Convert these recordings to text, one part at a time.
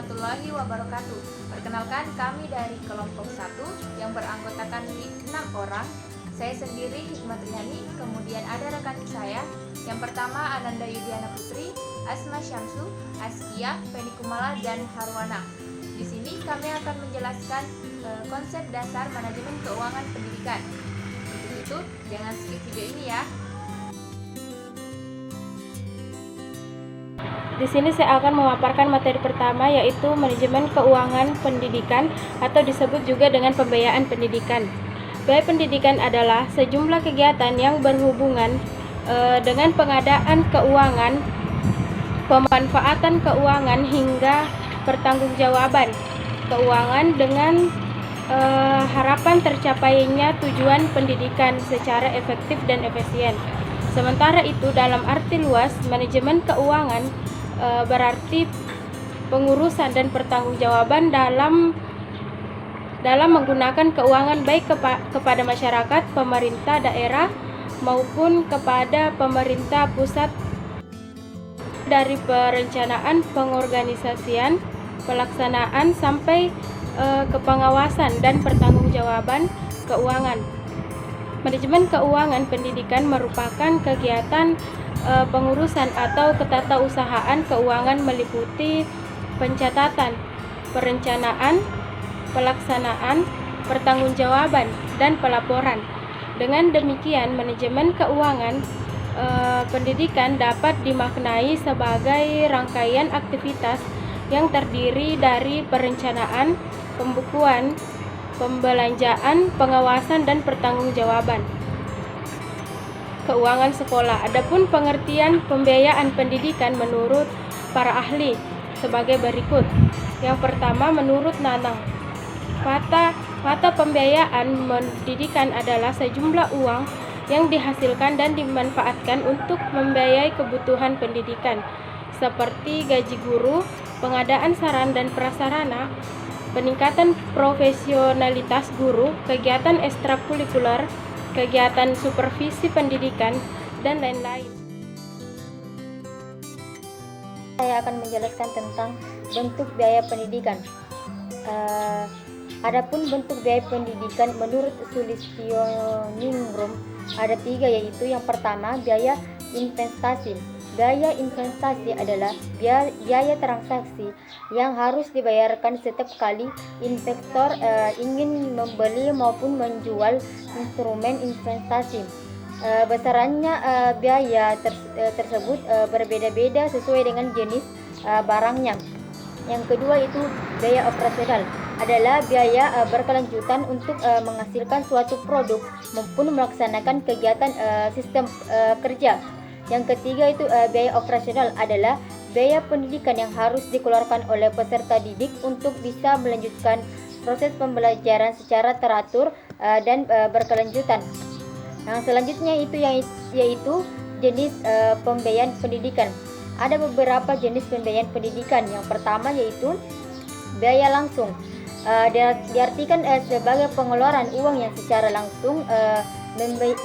warahmatullahi wabarakatuh. Perkenalkan, kami dari kelompok 1 yang beranggotakan 6 orang. Saya sendiri Hikmat Rihani, kemudian ada rekan saya. Yang pertama Ananda Yudiana Putri, Asma Syamsu, Askia, Penny Kumala, dan Harwana. Di sini kami akan menjelaskan konsep dasar manajemen keuangan pendidikan. Untuk itu, jangan skip video ini ya. Di sini saya akan memaparkan materi pertama, yaitu manajemen keuangan pendidikan atau disebut juga dengan pembiayaan pendidikan. Biaya pendidikan adalah sejumlah kegiatan yang berhubungan dengan pengadaan keuangan, pemanfaatan keuangan hingga pertanggungjawaban keuangan dengan harapan tercapainya tujuan pendidikan secara efektif dan efisien. Sementara itu, dalam arti luas, manajemen keuangan berarti pengurusan dan pertanggungjawaban dalam menggunakan keuangan baik kepada masyarakat, pemerintah daerah maupun kepada pemerintah pusat, dari perencanaan, pengorganisasian, pelaksanaan sampai ke pengawasan dan pertanggungjawaban keuangan. Manajemen keuangan pendidikan merupakan kegiatan pengurusan atau ketatausahaan keuangan meliputi pencatatan, perencanaan, pelaksanaan, pertanggungjawaban, dan pelaporan. Dengan demikian, manajemen keuangan pendidikan dapat dimaknai sebagai rangkaian aktivitas yang terdiri dari perencanaan, pembukuan, pembelanjaan, pengawasan, dan pertanggungjawaban keuangan sekolah. Adapun pengertian pembiayaan pendidikan menurut para ahli sebagai berikut. Yang pertama, menurut Nanang, kata pembiayaan pendidikan adalah sejumlah uang yang dihasilkan dan dimanfaatkan untuk membiayai kebutuhan pendidikan seperti gaji guru, pengadaan sarana dan prasarana, peningkatan profesionalitas guru, kegiatan ekstrakurikuler, kegiatan supervisi pendidikan, dan lain-lain. Saya akan menjelaskan tentang bentuk biaya pendidikan. Adapun bentuk biaya pendidikan menurut Sulistioningrum ada 3, yaitu yang pertama biaya investasi. Biaya investasi adalah biaya transaksi yang harus dibayarkan setiap kali investor ingin membeli maupun menjual instrumen investasi. Besarannya biaya tersebut berbeda-beda sesuai dengan jenis barangnya. Yang kedua itu biaya operasional, adalah biaya berkelanjutan untuk menghasilkan suatu produk maupun melaksanakan kegiatan sistem kerja. Yang ketiga itu biaya operasional adalah biaya pendidikan yang harus dikeluarkan oleh peserta didik untuk bisa melanjutkan proses pembelajaran secara teratur dan berkelanjutan. Nah, selanjutnya itu yaitu jenis pembiayaan pendidikan. Ada beberapa jenis pembiayaan pendidikan. Yang pertama yaitu biaya langsung. Diartikan sebagai pengeluaran uang yang secara langsung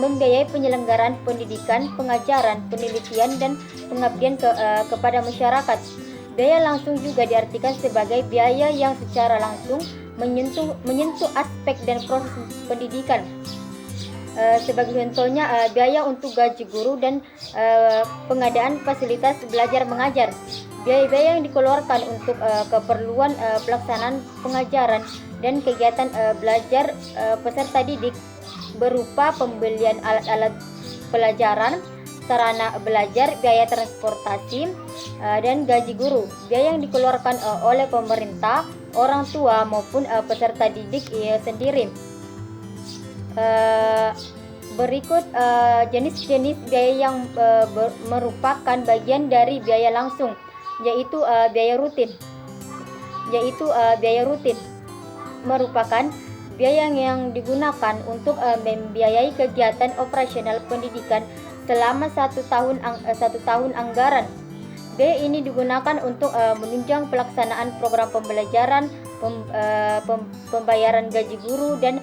membiayai penyelenggaraan pendidikan, pengajaran, penelitian, dan pengabdian kepada masyarakat. Biaya langsung juga diartikan sebagai biaya yang secara langsung menyentuh aspek dan proses pendidikan. Sebagai contohnya biaya untuk gaji guru dan pengadaan fasilitas belajar mengajar. Biaya-biaya yang dikeluarkan untuk keperluan pelaksanaan pengajaran dan kegiatan belajar peserta didik berupa pembelian alat-alat pelajaran, sarana belajar, biaya transportasi, dan gaji guru. Biaya yang dikeluarkan oleh pemerintah, orang tua maupun peserta didik sendiri. Berikut jenis-jenis biaya yang merupakan bagian dari biaya langsung, yaitu biaya rutin. Biaya rutin merupakan biaya yang digunakan untuk membiayai kegiatan operasional pendidikan selama satu tahun anggaran. Biaya ini digunakan untuk menunjang pelaksanaan program pembelajaran, pembayaran gaji guru dan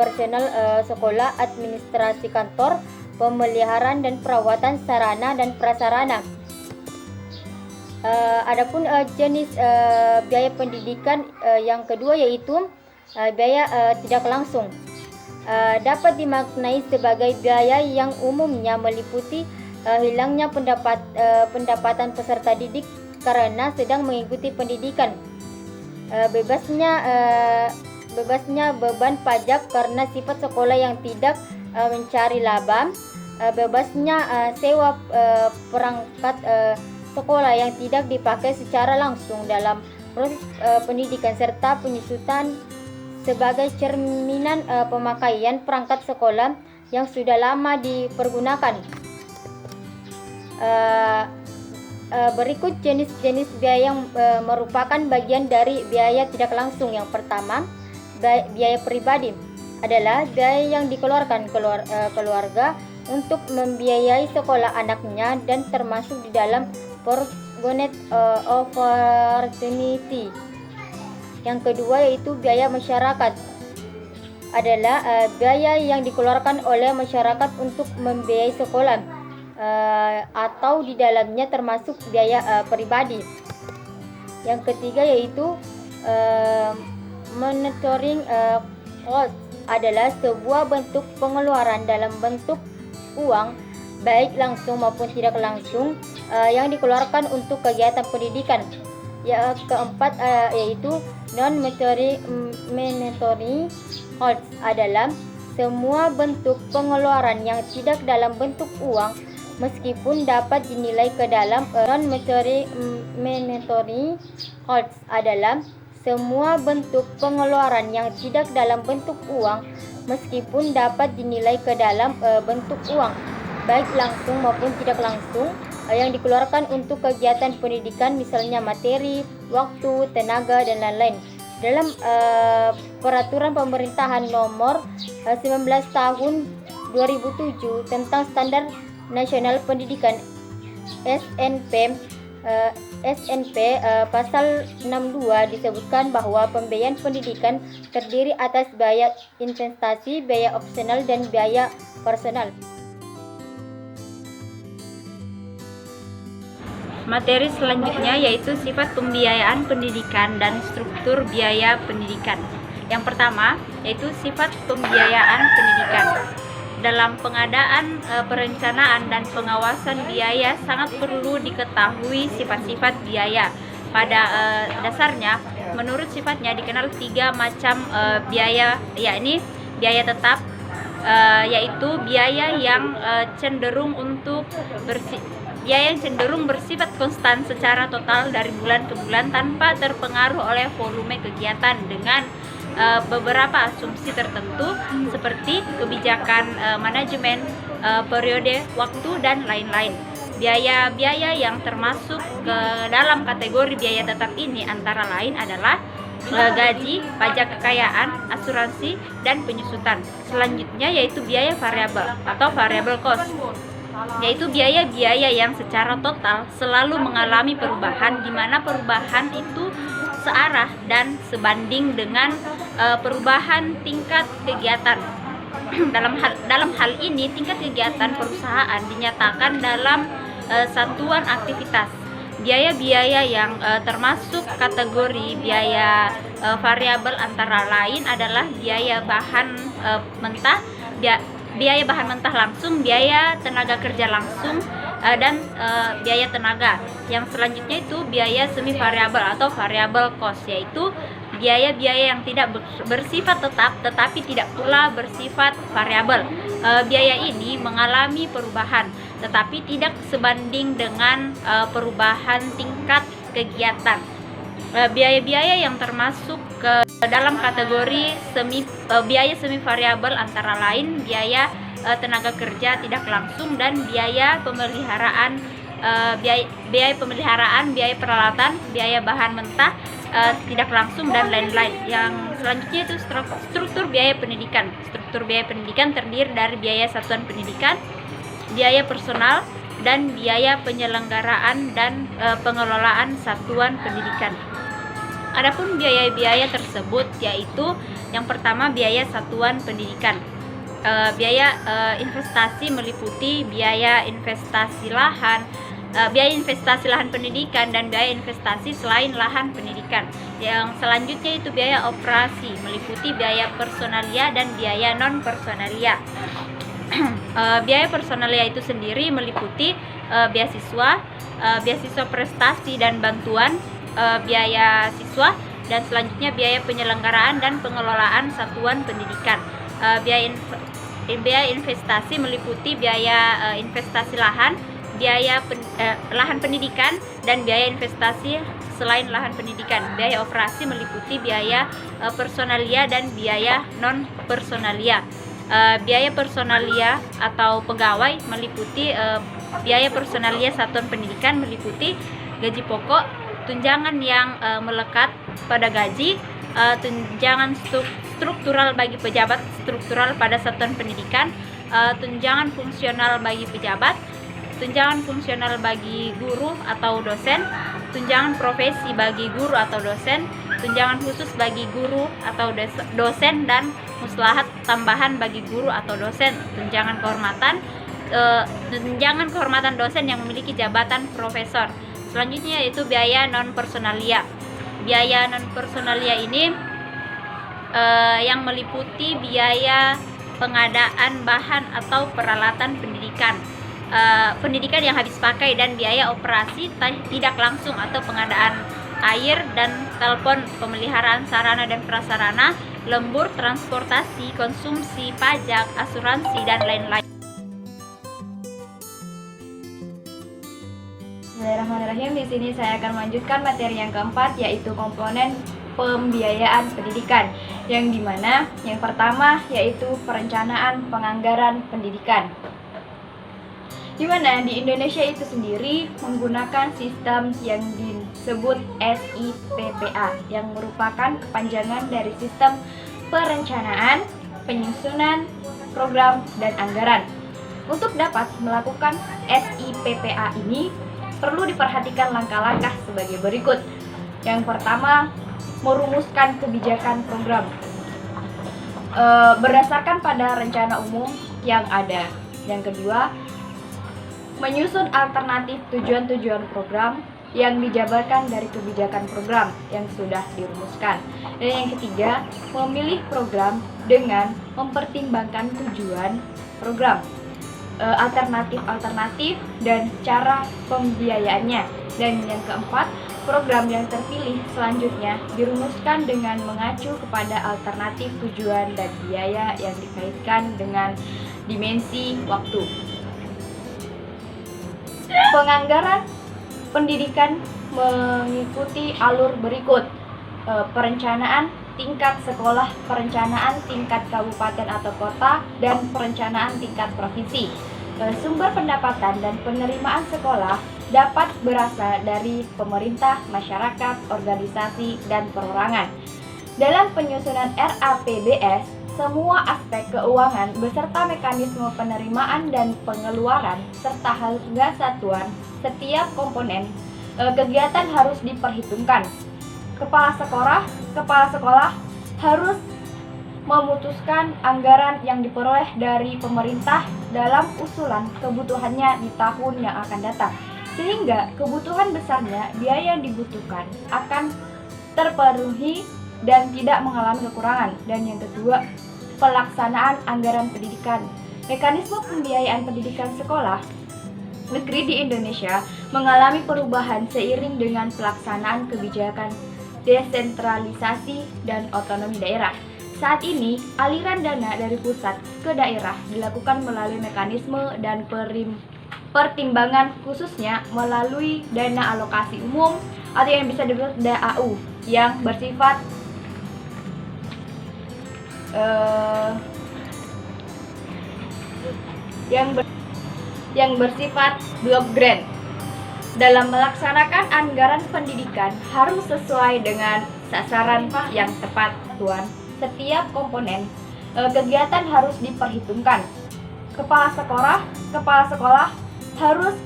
personel sekolah, administrasi kantor, pemeliharaan dan perawatan sarana dan prasarana. Adapun jenis biaya pendidikan yang kedua yaitu biaya tidak langsung. Dapat dimaknai sebagai biaya yang umumnya meliputi hilangnya pendapatan peserta didik karena sedang mengikuti pendidikan, bebasnya beban pajak karena sifat sekolah yang tidak mencari laba, bebasnya sewa perangkat sekolah yang tidak dipakai secara langsung dalam proses pendidikan, serta penyusutan sebagai cerminan pemakaian perangkat sekolah yang sudah lama dipergunakan. Berikut jenis-jenis biaya yang merupakan bagian dari biaya tidak langsung. Yang pertama, biaya pribadi adalah biaya yang dikeluarkan keluarga untuk membiayai sekolah anaknya dan termasuk di dalam Forgotten Opportunity. Yang kedua yaitu biaya masyarakat, adalah biaya yang dikeluarkan oleh masyarakat untuk membiayai sekolah atau di dalamnya termasuk biaya pribadi. Yang ketiga yaitu monitoring cost, adalah sebuah bentuk pengeluaran dalam bentuk uang baik langsung maupun tidak langsung yang dikeluarkan untuk kegiatan pendidikan. Yang keempat yaitu non-monetary costs, adalah semua bentuk pengeluaran yang tidak dalam bentuk uang meskipun dapat dinilai ke dalam non-monetary costs, adalah semua bentuk pengeluaran yang tidak dalam bentuk uang meskipun dapat dinilai ke dalam bentuk uang baik langsung maupun tidak langsung yang dikeluarkan untuk kegiatan pendidikan, misalnya materi, waktu, tenaga, dan lain-lain. Dalam peraturan pemerintahan nomor 19 tahun 2007 tentang Standar Nasional Pendidikan SNP pasal 62 disebutkan bahwa pembiayaan pendidikan terdiri atas biaya investasi, biaya opsional, dan biaya personal. Materi selanjutnya yaitu sifat pembiayaan pendidikan dan struktur biaya pendidikan. Yang pertama yaitu sifat pembiayaan pendidikan. Dalam pengadaan, perencanaan, dan pengawasan biaya sangat perlu diketahui sifat-sifat biaya. Pada dasarnya, menurut sifatnya dikenal 3 macam biaya, yakni biaya tetap, yaitu biaya yang cenderung bersifat konstan secara total dari bulan ke bulan tanpa terpengaruh oleh volume kegiatan dengan beberapa asumsi tertentu seperti kebijakan manajemen, periode waktu, dan lain-lain. Biaya-biaya yang termasuk ke dalam kategori biaya tetap ini antara lain adalah gaji, pajak kekayaan, asuransi, dan penyusutan. Selanjutnya yaitu biaya variabel atau variable cost, yaitu biaya-biaya yang secara total selalu mengalami perubahan, di mana perubahan itu searah dan sebanding dengan perubahan tingkat kegiatan. Dalam hal ini tingkat kegiatan perusahaan dinyatakan dalam satuan aktivitas. Biaya-biaya yang termasuk kategori biaya variabel antara lain adalah biaya bahan mentah, biaya bahan mentah langsung, biaya tenaga kerja langsung, dan biaya tenaga. Yang selanjutnya itu biaya semi variabel atau variable cost, yaitu biaya-biaya yang tidak bersifat tetap tetapi tidak pula bersifat variabel. Biaya ini mengalami perubahan tetapi tidak sebanding dengan perubahan tingkat kegiatan. Biaya-biaya yang termasuk ke dalam kategori biaya semi variabel antara lain biaya tenaga kerja tidak langsung dan biaya pemeliharaan, biaya peralatan, biaya bahan mentah tidak langsung, dan lain-lain. Yang selanjutnya itu struktur biaya pendidikan. Struktur biaya pendidikan terdiri dari biaya satuan pendidikan, biaya personal, dan biaya penyelenggaraan dan pengelolaan satuan pendidikan. Adapun biaya-biaya tersebut yaitu yang pertama biaya satuan pendidikan. Biaya investasi meliputi biaya investasi lahan, biaya investasi lahan pendidikan dan biaya investasi selain lahan pendidikan. Yang selanjutnya itu biaya operasi, meliputi biaya personalia dan biaya non personalia. Biaya personalia itu sendiri meliputi beasiswa, beasiswa prestasi dan bantuan, biaya siswa, dan selanjutnya biaya penyelenggaraan dan pengelolaan satuan pendidikan. Biaya investasi meliputi biaya investasi lahan, biaya lahan pendidikan, dan biaya investasi selain lahan pendidikan. Biaya operasi meliputi biaya personalia dan biaya non personalia. Biaya personalia atau pegawai meliputi biaya personalia satuan pendidikan meliputi gaji pokok, tunjangan yang melekat pada gaji, tunjangan struktural bagi pejabat struktural pada satuan pendidikan, tunjangan fungsional bagi pejabat, tunjangan fungsional bagi guru atau dosen, tunjangan profesi bagi guru atau dosen, tunjangan khusus bagi guru atau dosen, dan muslahat tambahan bagi guru atau dosen, tunjangan kehormatan dosen yang memiliki jabatan profesor. Selanjutnya yaitu biaya non personalia. Biaya non personalia ini yang meliputi biaya pengadaan bahan atau peralatan pendidikan, pendidikan yang habis pakai, dan biaya operasi tidak langsung atau pengadaan air dan telepon, pemeliharaan sarana dan prasarana, lembur, transportasi, konsumsi, pajak, asuransi, dan lain-lain. Bismillahirrahmanirrahim. Di sini saya akan melanjutkan materi yang keempat, yaitu komponen pembiayaan pendidikan, yang dimana yang pertama yaitu perencanaan penganggaran pendidikan, dimana di Indonesia itu sendiri menggunakan sistem yang disebut SIPPA, yang merupakan kepanjangan dari sistem perencanaan, penyusunan, program, dan anggaran. Untuk dapat melakukan SIPPA ini perlu diperhatikan langkah-langkah sebagai berikut. Yang pertama, merumuskan kebijakan program berdasarkan pada rencana umum yang ada. Yang kedua, menyusun alternatif tujuan-tujuan program yang dijabarkan dari kebijakan program yang sudah dirumuskan. Dan yang ketiga, memilih program dengan mempertimbangkan tujuan program, alternatif-alternatif, dan cara pembiayaannya. Dan yang keempat, program yang terpilih selanjutnya dirumuskan dengan mengacu kepada alternatif tujuan dan biaya yang dikaitkan dengan dimensi waktu. Penganggaran pendidikan mengikuti alur berikut: perencanaan tingkat sekolah, perencanaan tingkat kabupaten atau kota, dan perencanaan tingkat provinsi. Sumber pendapatan dan penerimaan sekolah dapat berasal dari pemerintah, masyarakat, organisasi, dan perorangan. Dalam penyusunan RAPBS, semua aspek keuangan beserta mekanisme penerimaan dan pengeluaran serta harga satuan setiap komponen kegiatan harus diperhitungkan. Kepala sekolah harus memutuskan anggaran yang diperoleh dari pemerintah dalam usulan kebutuhannya di tahun yang akan datang, sehingga kebutuhan besarnya biaya yang dibutuhkan akan terpenuhi dan tidak mengalami kekurangan. Dan yang kedua, pelaksanaan anggaran pendidikan. Mekanisme pembiayaan pendidikan sekolah negeri di Indonesia mengalami perubahan seiring dengan pelaksanaan kebijakan desentralisasi dan otonomi daerah. Saat ini, aliran dana dari pusat ke daerah dilakukan melalui mekanisme dan pertimbangan, khususnya melalui dana alokasi umum atau yang bisa disebut DAU, yang bersifat yang bersifat block grant. Dalam melaksanakan anggaran pendidikan harus sesuai dengan sasaran yang tepat, tuan. Setiap komponen kegiatan harus diperhitungkan. Kepala sekolah harus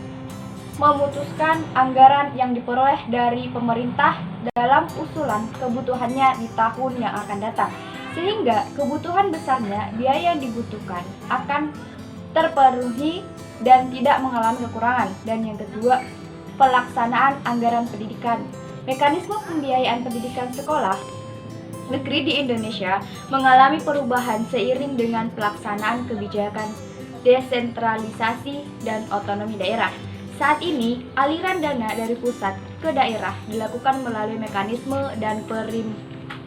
memutuskan anggaran yang diperoleh dari pemerintah dalam usulan kebutuhannya di tahun yang akan datang, sehingga kebutuhan besarnya biaya yang dibutuhkan akan terpenuhi dan tidak mengalami kekurangan. Dan yang kedua, pelaksanaan anggaran pendidikan. Mekanisme pembiayaan pendidikan sekolah negeri di Indonesia mengalami perubahan seiring dengan pelaksanaan kebijakan desentralisasi dan otonomi daerah. Saat ini, aliran dana dari pusat ke daerah dilakukan melalui mekanisme dan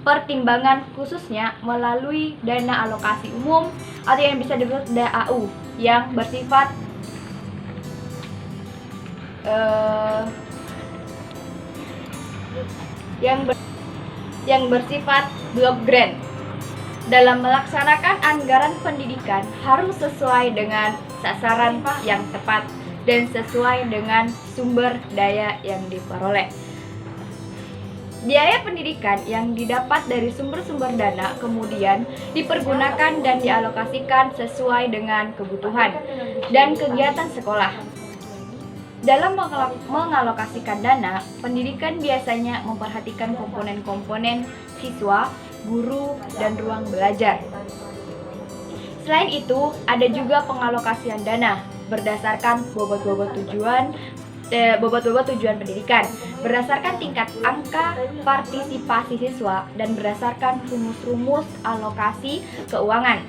pertimbangan khususnya melalui dana alokasi umum atau yang bisa disebut DAU yang bersifat yang bersifat block grant. Dalam melaksanakan anggaran pendidikan harus sesuai dengan sasaran yang tepat dan sesuai dengan sumber daya yang diperoleh. Biaya pendidikan yang didapat dari sumber-sumber dana kemudian dipergunakan dan dialokasikan sesuai dengan kebutuhan dan kegiatan sekolah. Dalam mengalokasikan dana, pendidikan biasanya memperhatikan komponen-komponen siswa, guru, dan ruang belajar. Selain itu, ada juga pengalokasian dana berdasarkan bobot-bobot tujuan pendidikan, berdasarkan tingkat angka partisipasi siswa, dan berdasarkan rumus-rumus alokasi keuangan.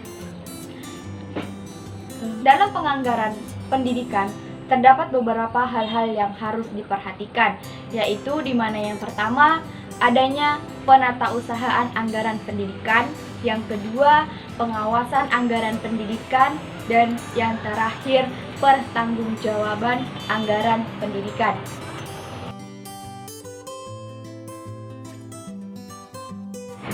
Dalam penganggaran pendidikan, terdapat beberapa hal-hal yang harus diperhatikan, yaitu di mana yang pertama, adanya penatausahaan anggaran pendidikan, yang kedua, pengawasan anggaran pendidikan, dan yang terakhir, pertanggungjawaban anggaran pendidikan.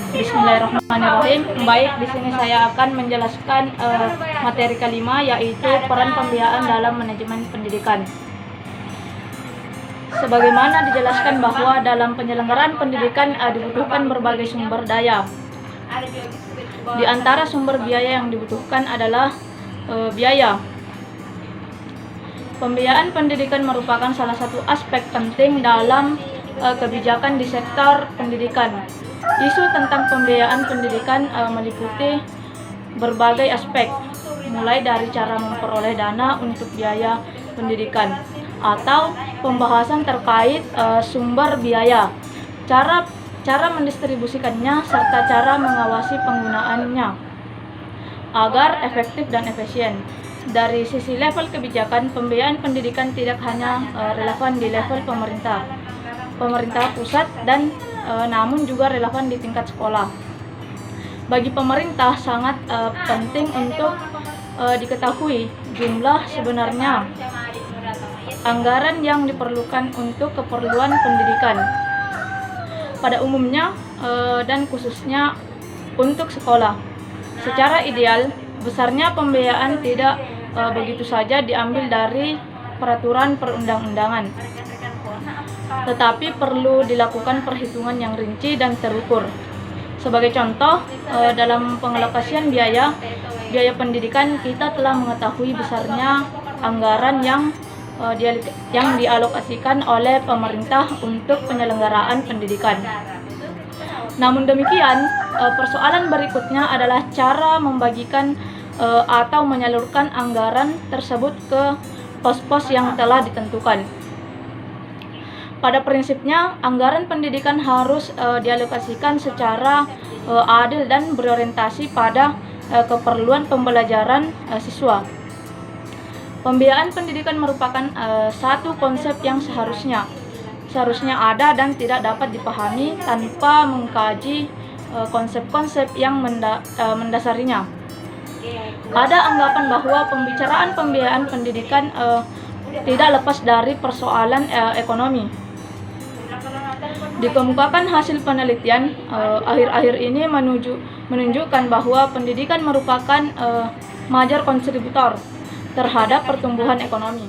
Bismillahirrahmanirrahim. Baik, di sini saya akan menjelaskan materi kelima, yaitu peran pembiayaan dalam manajemen pendidikan. Sebagaimana dijelaskan bahwa dalam penyelenggaraan pendidikan dibutuhkan berbagai sumber daya. Di antara sumber biaya yang dibutuhkan adalah biaya. Pembiayaan pendidikan merupakan salah satu aspek penting dalam kebijakan di sektor pendidikan. Isu tentang pembiayaan pendidikan meliputi berbagai aspek, mulai dari cara memperoleh dana untuk biaya pendidikan atau pembahasan terkait sumber biaya, cara mendistribusikannya, serta cara mengawasi penggunaannya agar efektif dan efisien. Dari sisi level kebijakan, pembiayaan pendidikan tidak hanya relevan di level pemerintah pusat dan namun juga relevan di tingkat sekolah. Bagi pemerintah sangat penting untuk diketahui jumlah sebenarnya anggaran yang diperlukan untuk keperluan pendidikan pada umumnya dan khususnya untuk sekolah. Secara ideal, besarnya pembiayaan tidak begitu saja diambil dari peraturan perundang-undangan, tetapi perlu dilakukan perhitungan yang rinci dan terukur. Sebagai contoh, dalam pengalokasian biaya pendidikan, kita telah mengetahui besarnya anggaran yang dialokasikan oleh pemerintah untuk penyelenggaraan pendidikan. Namun demikian, persoalan berikutnya adalah cara membagikan atau menyalurkan anggaran tersebut ke pos-pos yang telah ditentukan. Pada prinsipnya, anggaran pendidikan harus dialokasikan secara adil dan berorientasi pada keperluan pembelajaran siswa. Pembiayaan pendidikan merupakan satu konsep yang seharusnya ada dan tidak dapat dipahami tanpa mengkaji konsep-konsep yang mendasarinya. Ada anggapan bahwa pembicaraan pembiayaan pendidikan tidak lepas dari persoalan ekonomi. Dikemukakan hasil penelitian akhir-akhir ini menunjukkan bahwa pendidikan merupakan major kontributor terhadap pertumbuhan ekonomi.